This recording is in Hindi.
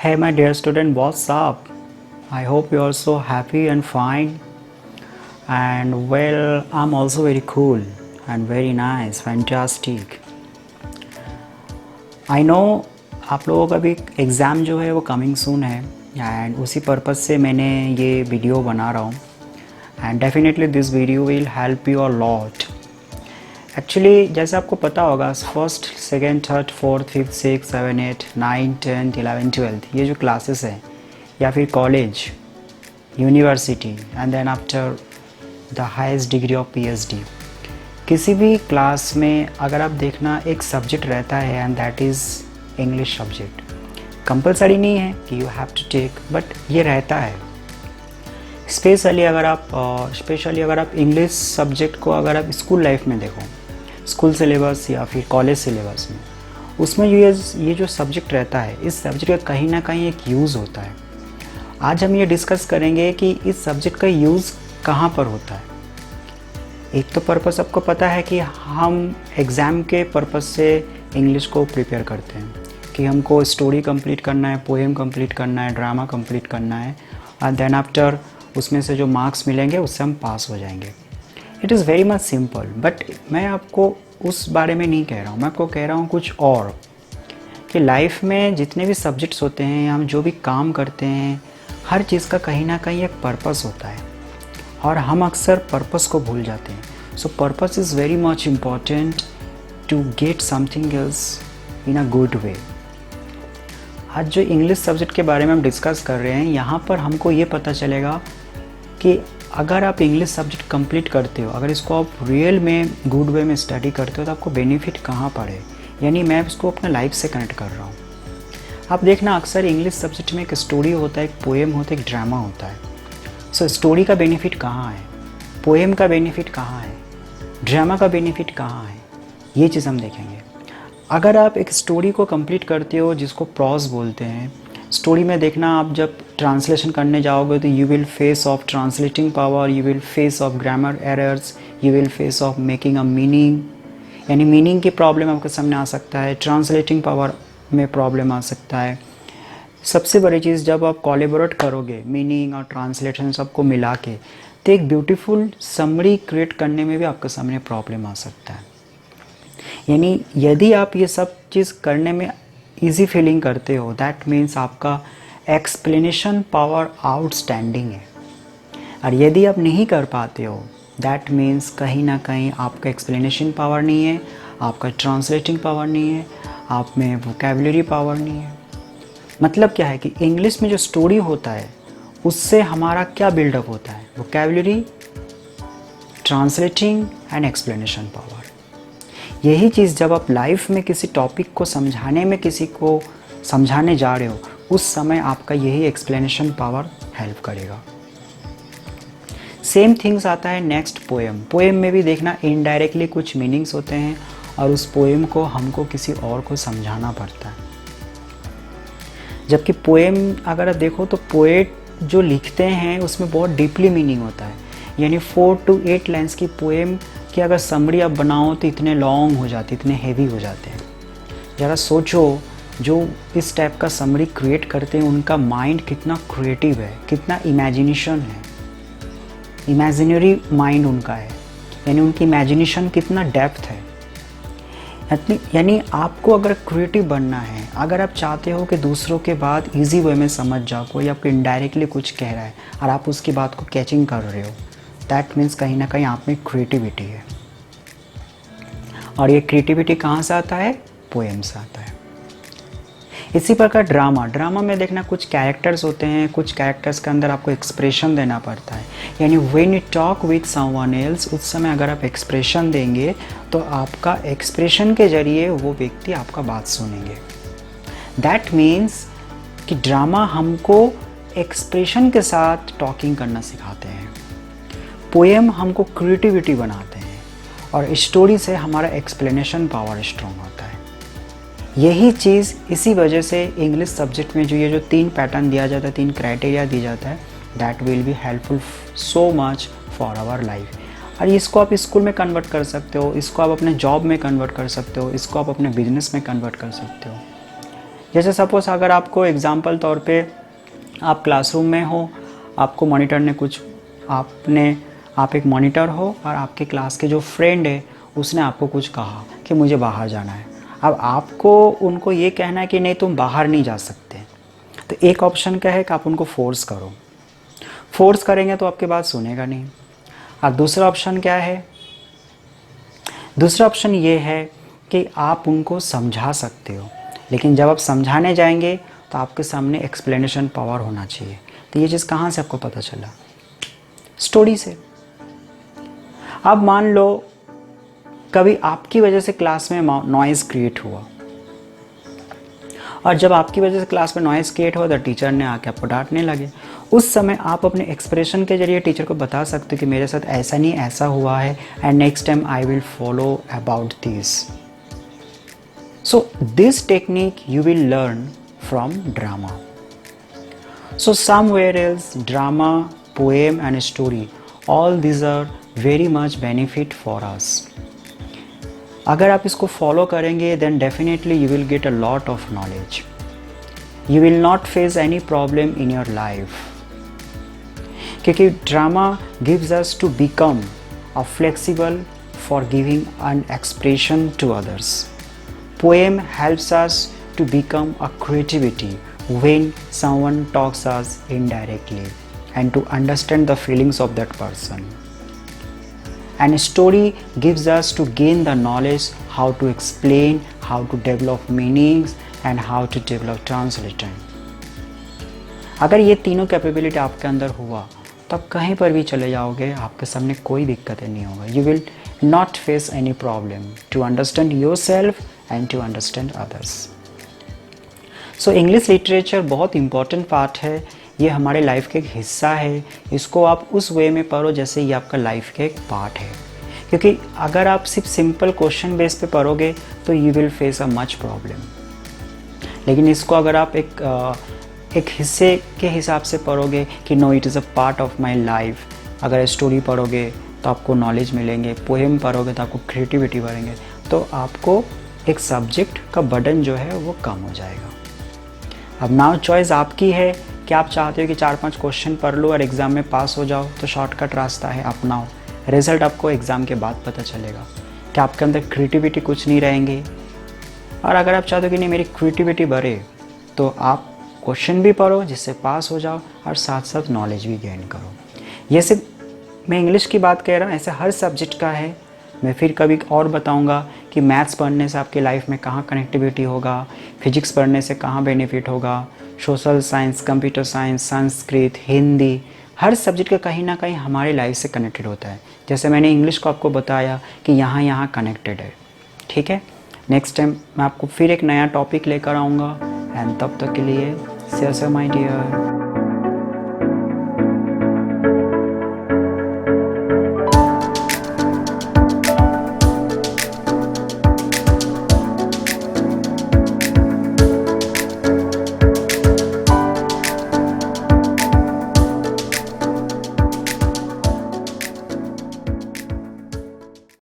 Hey my dear student, what's up? I hope you're also happy and fine. And well, I'm also very cool and very nice, fantastic. I know आप लोगों का भी एग्ज़ाम जो है वो कमिंग सून है एंड उसी पर्पज़ से मैंने ये वीडियो बना रहा हूँ and definitely this video will help you a lot. Actually जैसे आपको पता होगा first second third fourth fifth six seven eight nine tenth 11 12 ये जो क्लासेस हैं या फिर college university and then after the highest degree of PhD, किसी भी क्लास में अगर आप देखना एक सब्जेक्ट रहता है and that is English subject. Compulsory नहीं है कि you have to take, but ये रहता है. स्पेशली अगर आप इंग्लिश सब्जेक्ट को अगर आप स्कूल लाइफ में देखो, स्कूल सिलेबस या फिर कॉलेज सिलेबस में, उसमें ये जो सब्जेक्ट रहता है, इस सब्जेक्ट का कहीं ना कहीं एक यूज़ होता है. आज हम ये डिस्कस करेंगे कि इस सब्जेक्ट का यूज़ कहाँ पर होता है. एक तो पर्पस आपको पता है कि हम एग्ज़ाम के पर्पस से इंग्लिश को प्रिपेयर करते हैं कि हमको स्टोरी कंप्लीट करना है, पोएम कंप्लीट करना है, ड्रामा कंप्लीट करना है एंड देन आफ्टर उसमें से जो मार्क्स मिलेंगे उससे हम पास हो जाएंगे. It is very much simple. But मैं आपको उस बारे में नहीं कह रहा हूँ, मैं आपको कह रहा हूँ कुछ और, कि लाइफ में जितने भी सब्जेक्ट्स होते हैं, हम जो भी काम करते हैं, हर चीज़ का कहीं ना कहीं एक पर्पस होता है और हम अक्सर पर्पस को भूल जाते हैं. So purpose is very much important to get something else in a good way. आज जो इंग्लिश सब्जेक्ट के बारे में हम डिस्कस कर रहे हैं, यहाँ पर हमको ये पता चलेगा कि अगर आप इंग्लिश सब्जेक्ट कंप्लीट करते हो, अगर इसको आप रियल में गुड वे में स्टडी करते हो, तो आपको बेनिफिट कहाँ पर है. यानी मैं इसको अपने लाइफ से कनेक्ट कर रहा हूँ. आप देखना अक्सर इंग्लिश सब्जेक्ट में एक स्टोरी होता है, एक पोएम होता है, एक ड्रामा होता है. सो स्टोरी का बेनिफिट कहाँ है, पोएम का बेनिफिट कहाँ है, ड्रामा का बेनिफिट कहाँ है, ये चीज़ हम देखेंगे. अगर आप एक स्टोरी को कंप्लीट करते हो, जिसको प्रॉज बोलते हैं, स्टोरी में देखना आप जब ट्रांसलेशन करने जाओगे तो you will face of translating power, you will face of grammar errors, you will face of making a meaning. यानी मीनिंग की प्रॉब्लम आपके सामने आ सकता है, ट्रांसलेटिंग पावर में प्रॉब्लम आ सकता है. सबसे बड़ी चीज़, जब आप कोलैबोरेट करोगे मीनिंग और ट्रांसलेशन सबको मिला के, तो एक ब्यूटीफुल समरी क्रिएट करने में भी आपके सामने प्रॉब्लम आ सकता है. यानी यदि आप ये सब चीज़ करने में इजी फीलिंग करते हो, दैट मीन्स आपका एक्सप्लेनेशन पावर आउटस्टैंडिंग है. और यदि आप नहीं कर पाते हो, दैट मीन्स कहीं ना कहीं आपका एक्सप्लेनेशन पावर नहीं है, आपका ट्रांसलेटिंग पावर नहीं है, आप में वोकैबुलरी पावर नहीं है. मतलब क्या है कि इंग्लिश में जो स्टोरी होता है उससे हमारा क्या बिल्डअप होता है, vocabulary, translating and explanation power. यही चीज़ जब आप लाइफ में किसी टॉपिक को समझाने में किसी को समझाने जा रहे हो, उस समय आपका यही एक्सप्लेनेशन पावर हेल्प करेगा. सेम थिंग्स आता है नेक्स्ट पोएम. पोएम में भी देखना इनडायरेक्टली कुछ मीनिंग्स होते हैं और उस पोएम को हमको किसी और को समझाना पड़ता है. जबकि पोएम अगर आप देखो तो पोएट जो लिखते हैं उसमें बहुत डीपली मीनिंग होता है. यानी 4 to 8 लाइन्स की पोएम कि अगर समरी आप बनाओ तो इतने लॉन्ग हो जाते, इतने हेवी हो जाते हैं. ज़रा सोचो, जो इस टाइप का समरी क्रिएट करते हैं उनका माइंड कितना क्रिएटिव है, कितना इमेजिनेशन है, इमेजिनरी माइंड उनका है. यानी उनकी इमेजिनेशन कितना डेप्थ है. यानी आपको अगर क्रिएटिव बनना है, अगर आप चाहते हो कि दूसरों के बात इजी वे में समझ जाओ, कोई आपको इनडायरेक्टली कुछ कह रहा है और आप उसकी बात को कैचिंग कर रहे हो, दैट मीन्स कहीं ना कहीं आप में क्रिएटिविटी है. और ये क्रिएटिविटी कहाँ से आता है, पोएम से आता है. इसी प्रकार ड्रामा में देखना कुछ कैरेक्टर्स होते हैं, कुछ कैरेक्टर्स के अंदर आपको एक्सप्रेशन देना पड़ता है. यानी when you talk with someone else, उस समय अगर आप एक्सप्रेशन देंगे तो आपका एक्सप्रेशन के जरिए वो व्यक्ति आपका बात सुनेंगे. दैट मीन्स कि ड्रामा हमको एक्सप्रेशन के साथ टॉकिंग करना सिखाते हैं, पोएम हमको क्रिएटिविटी बनाते हैं और स्टोरी से हमारा एक्सप्लेनेशन पावर स्ट्रॉन्ग होता है. यही चीज़ इसी वजह से इंग्लिश सब्जेक्ट में जो ये जो 3 पैटर्न दिया जाता है, 3 क्राइटेरिया दिया जाता है, that will be helpful so much for our life. और इसको आप स्कूल में कन्वर्ट कर सकते हो, इसको आप अपने जॉब में कन्वर्ट कर सकते हो, इसको आप अपने बिजनेस में कन्वर्ट कर सकते हो. जैसे सपोज़ अगर आपको एग्जाम्पल तौर पे आप क्लासरूम में हो, आपको मॉनिटर ने कुछ आप एक मॉनिटर हो और आपके क्लास के जो फ्रेंड है उसने आपको कुछ कहा कि मुझे बाहर जाना है। अब आपको उनको ये कहना है कि नहीं तुम बाहर नहीं जा सकते, तो एक ऑप्शन क्या है कि आप उनको फोर्स करो। फोर्स करेंगे तो आपकी बात सुनेगा नहीं। और दूसरा ऑप्शन क्या है? दूसरा ऑप्शन ये है कि आप उनको समझा सकते हो, लेकिन जब आप समझाने जाएंगे तो आपके सामने एक्सप्लेनेशन पावर होना चाहिए। तो ये चीज़ कहाँ से आपको पता चला? स्टोरी से। अब मान लो कभी आपकी वजह से क्लास में नॉइज़ क्रिएट हुआ, और जब आपकी वजह से क्लास में नॉइज़ क्रिएट हुआ तो टीचर ने आके आपको डांटने लगे। उस समय आप अपने एक्सप्रेशन के जरिए टीचर को बता सकते हो कि मेरे साथ ऐसा नहीं ऐसा हुआ है, and next time I will follow about this. So this technique you will learn from drama. So somewhere else drama, poem and story, all these are very much benefit for us. अगर आप इसको फॉलो करेंगे then definitely you will get a lot of knowledge. You will not face any problem in your life, क्योंकि drama gives us to become a flexible for giving an expression to others. Poem helps us to become a creativity when someone talks us indirectly and to understand the feelings of that person. And story gives us to gain the knowledge how to explain, how to develop meanings and how to develop translation. अगर ये तीनों कैपेबिलिटी आपके अंदर हुआ तो आप कहीं पर भी चले जाओगे, आपके सामने कोई दिक्कत नहीं होगा। You will not face any problem to understand yourself and to understand others. So English literature बहुत इम्पॉर्टेंट पार्ट है, ये हमारे लाइफ का एक हिस्सा है। इसको आप उस वे में पढ़ो जैसे ये आपका लाइफ का एक पार्ट है, क्योंकि अगर आप सिर्फ सिंपल क्वेश्चन बेस पे पढ़ोगे तो you will face a much problem. लेकिन इसको अगर आप एक हिस्से के हिसाब से पढ़ोगे कि no it is a part of my life, अगर स्टोरी पढ़ोगे तो आपको नॉलेज मिलेंगे, पोएम पढ़ोगे तो आपको क्रिएटिविटी बढ़ेंगे, तो आपको एक सब्जेक्ट का बर्डन जो है वो कम हो जाएगा। अब नाउ चॉइस आपकी है कि आप चाहते हो कि 4-5 क्वेश्चन पढ़ लो और एग्ज़ाम में पास हो जाओ, तो शॉर्टकट रास्ता है, अपनाओ। रिज़ल्ट आपको एग्ज़ाम के बाद पता चलेगा कि आपके अंदर क्रिएटिविटी कुछ नहीं रहेंगी। और अगर आप चाहते हो कि नहीं मेरी क्रिएटिविटी बढ़े, तो आप क्वेश्चन भी पढ़ो जिससे पास हो जाओ और साथ साथ नॉलेज भी गेन करो। ये सिर्फ मैं इंग्लिश की बात कह रहा हूँ, ऐसे हर सब्जेक्ट का है। मैं फिर कभी और बताऊंगा कि मैथ्स पढ़ने से आपकी लाइफ में कहाँ कनेक्टिविटी होगा, फिजिक्स पढ़ने से कहाँ बेनिफिट होगा, social science, computer science, Sanskrit, Hindi, हर सब्जेक्ट का कहीं ना कहीं हमारी लाइफ से कनेक्टेड होता है। जैसे मैंने इंग्लिश को आपको बताया कि यहाँ कनेक्टेड है। ठीक है, नेक्स्ट टाइम मैं आपको फिर एक नया टॉपिक लेकर आऊँगा, एंड तब तक के लिए से माय डियर।